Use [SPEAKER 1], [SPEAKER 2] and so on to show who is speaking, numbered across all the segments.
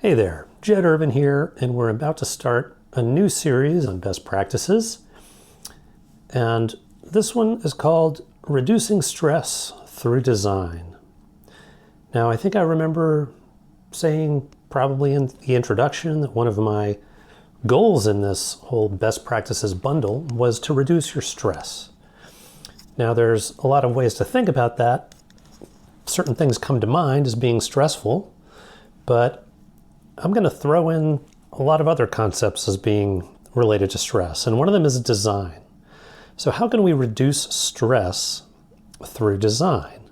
[SPEAKER 1] Hey there, Jed Irvin here, and we're about to start a new series on best practices. And this one is called Reducing Stress Through Design. Now, I think I remember saying probably in the introduction that one of my goals in this whole best practices bundle was to reduce your stress. Now, there's a lot of ways to think about that. Certain things come to mind as being stressful, but I'm going to throw in a lot of other concepts as being related to stress, and one of them is design. So how can we reduce stress through design?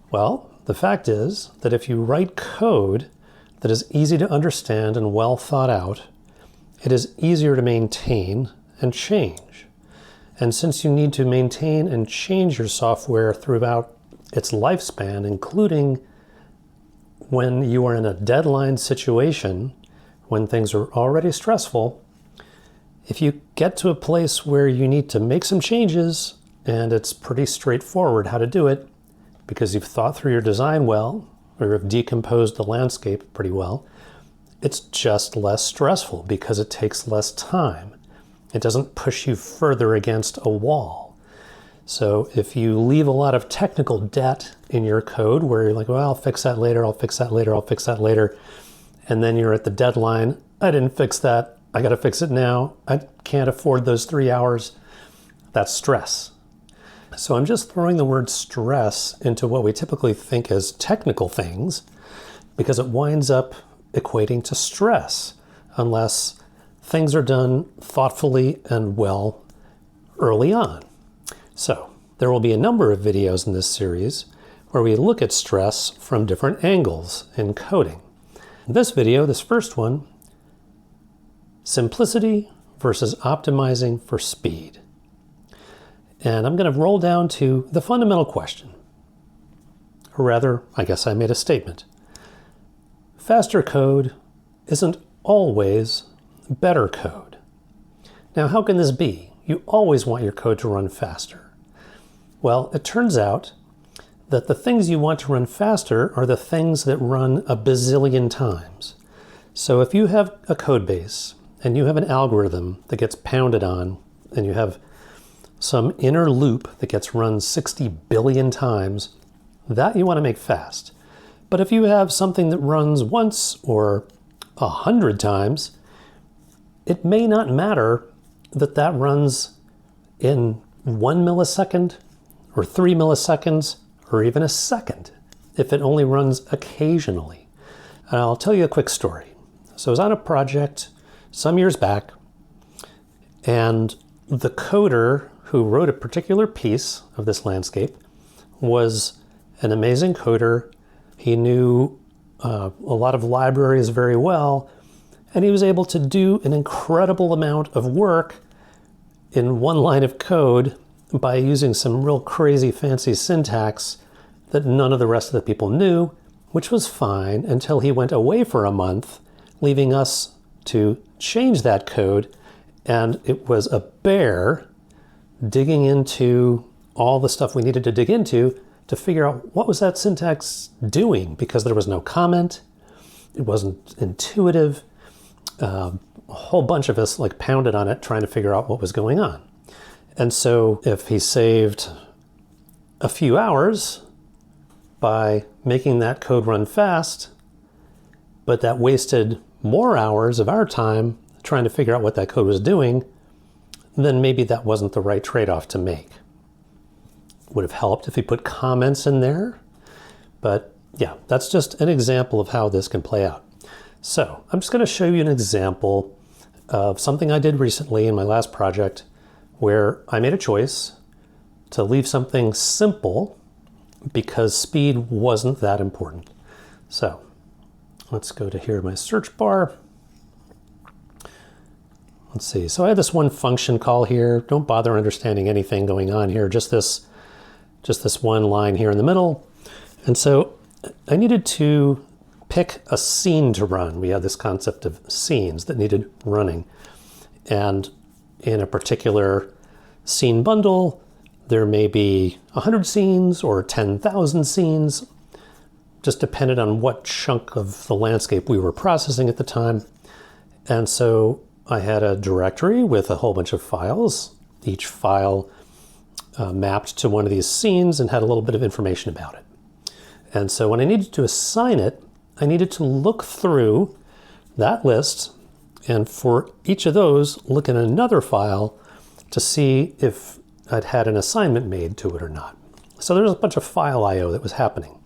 [SPEAKER 1] Well, the fact is that if you write code that is easy to understand and well thought out, it is easier to maintain and change. And since you need to maintain and change your software throughout its lifespan, including when you are in a deadline situation, when things are already stressful, if you get to a place where you need to make some changes and it's pretty straightforward how to do it because you've thought through your design well or have decomposed the landscape pretty well, it's just less stressful because it takes less time. It doesn't push you further against a wall. So if you leave a lot of technical debt in your code where you're like, well, I'll fix that later, I'll fix that later, I'll fix that later, and then you're at the deadline, I didn't fix that, I gotta fix it now, I can't afford those 3 hours, that's stress. So I'm just throwing the word stress into what we typically think as technical things because it winds up equating to stress unless things are done thoughtfully and well early on. So there will be a number of videos in this series where we look at stress from different angles in coding. In this video, this first one, simplicity versus optimizing for speed. And I'm going to roll down to the fundamental question. Or rather, I guess I made a statement. Faster code isn't always better code. Now, how can this be? You always want your code to run faster. Well, it turns out that the things you want to run faster are the things that run a bazillion times. So if you have a code base and you have an algorithm that gets pounded on and you have some inner loop that gets run 60 billion times, that you want to make fast. But if you have something that runs once or 100 times, it may not matter that that runs in 1 millisecond or 3 milliseconds or even a second if it only runs occasionally. And I'll tell you a quick story. So I was on a project some years back, and the coder who wrote a particular piece of this landscape was an amazing coder. He knew a lot of libraries very well, and he was able to do an incredible amount of work in one line of code by using some real crazy fancy syntax that none of the rest of the people knew, which was fine until he went away for a month, leaving us to change that code. And it was a bear digging into all the stuff we needed to dig into to figure out what was that syntax doing, because there was no comment, it wasn't intuitive. A whole bunch of us like pounded on it trying to figure out what was going on. And so if he saved a few hours by making that code run fast, but that wasted more hours of our time trying to figure out what that code was doing, then maybe that wasn't the right trade-off to make. Would have helped if he put comments in there, but yeah, that's just an example of how this can play out. So I'm just going to show you an example of something I did recently in my last project where I made a choice to leave something simple because speed wasn't that important. So let's go to here, my search bar. Let's see. So I had this one function call here. Don't bother understanding anything going on here. Just this one line here in the middle. And so I needed to pick a scene to run. We had this concept of scenes that needed running. And in a particular scene bundle, there may be 100 scenes or 10,000 scenes. just depended on what chunk of the landscape we were processing at the time. And so I had a directory with a whole bunch of files. Each file mapped to one of these scenes and had a little bit of information about it. And so when I needed to assign it, I needed to look through that list, and for each of those, look in another file to see if I'd had an assignment made to it or not. So there's a bunch of file I/O that was happening.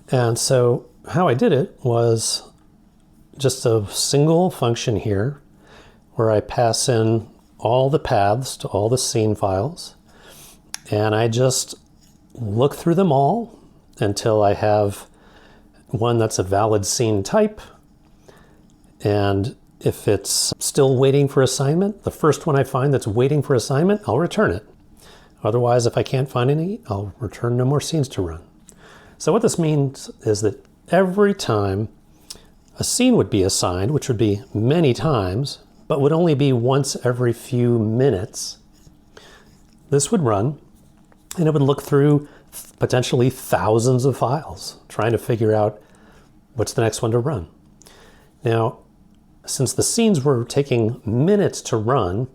[SPEAKER 1] And so how I did it was just a single function here where I pass in all the paths to all the scene files, and I just look through them all until I have one that's a valid scene type. And if it's still waiting for assignment, the first one I find that's waiting for assignment, I'll return it. Otherwise, if I can't find any, I'll return no more scenes to run. So what this means is that every time a scene would be assigned, which would be many times, but would only be once every few minutes, this would run, and it would look through potentially thousands of files, trying to figure out what's the next one to run. Now, since the scenes were taking minutes to run,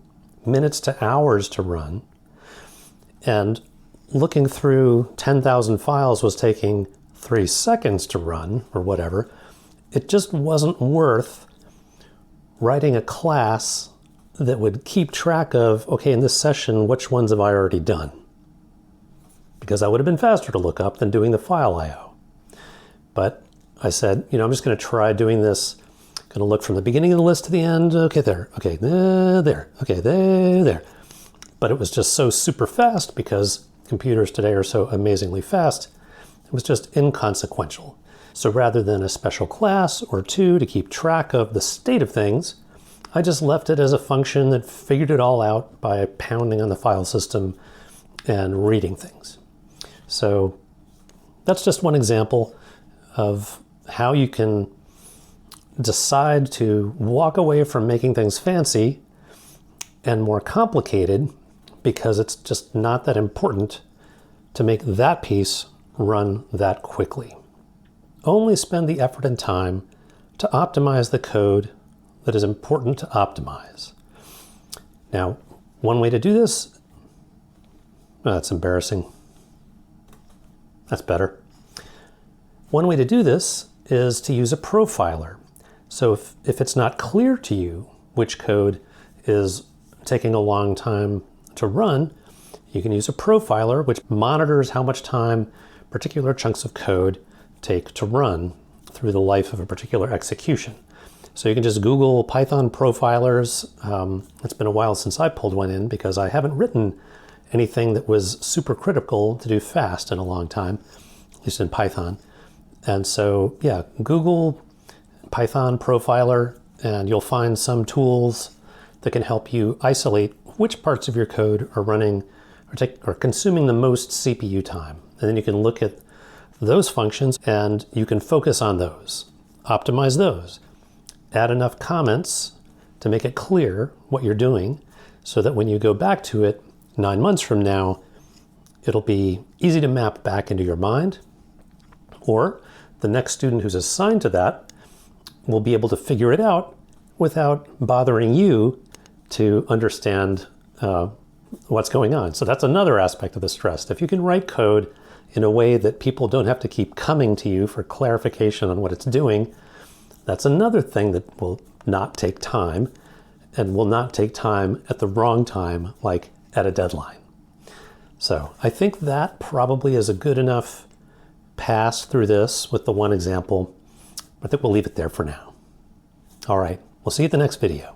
[SPEAKER 1] minutes to hours to run, and looking through 10,000 files was taking 3 seconds to run, or whatever, it just wasn't worth writing a class that would keep track of, okay, in this session, which ones have I already done? Because that would have been faster to look up than doing the file I/O. But I said, I'm just going to try doing this. Going to look from the beginning of the list to the end. Okay, there. Okay, there. Okay, there. But it was just so super fast because computers today are so amazingly fast. It was just inconsequential. So rather than a special class or two to keep track of the state of things, I just left it as a function that figured it all out by pounding on the file system and reading things. So that's just one example of how you can decide to walk away from making things fancy and more complicated because it's just not that important to make that piece run that quickly. Only spend the effort and time to optimize the code that is important to optimize. Now, one way to do this, that's embarrassing. That's better. One way to do this is to use a profiler. So if it's not clear to you which code is taking a long time to run, you can use a profiler which monitors how much time particular chunks of code take to run through the life of a particular execution. So you can just Google Python profilers. It's been a while since I pulled one in because I haven't written anything that was super critical to do fast in a long time, at least in Python. And so, yeah, Google Python profiler, and you'll find some tools that can help you isolate which parts of your code are running or consuming the most CPU time. And then you can look at those functions and you can focus on those, optimize those, add enough comments to make it clear what you're doing so that when you go back to it 9 months from now, it'll be easy to map back into your mind, or the next student who's assigned to that will be able to figure it out without bothering you to understand what's going on. So that's another aspect of the stress. If you can write code in a way that people don't have to keep coming to you for clarification on what it's doing, that's another thing that will not take time, and will not take time at the wrong time, like at a deadline. So I think that probably is a good enough pass through this with the one example. I think we'll leave it there for now. All right, we'll see you at the next video.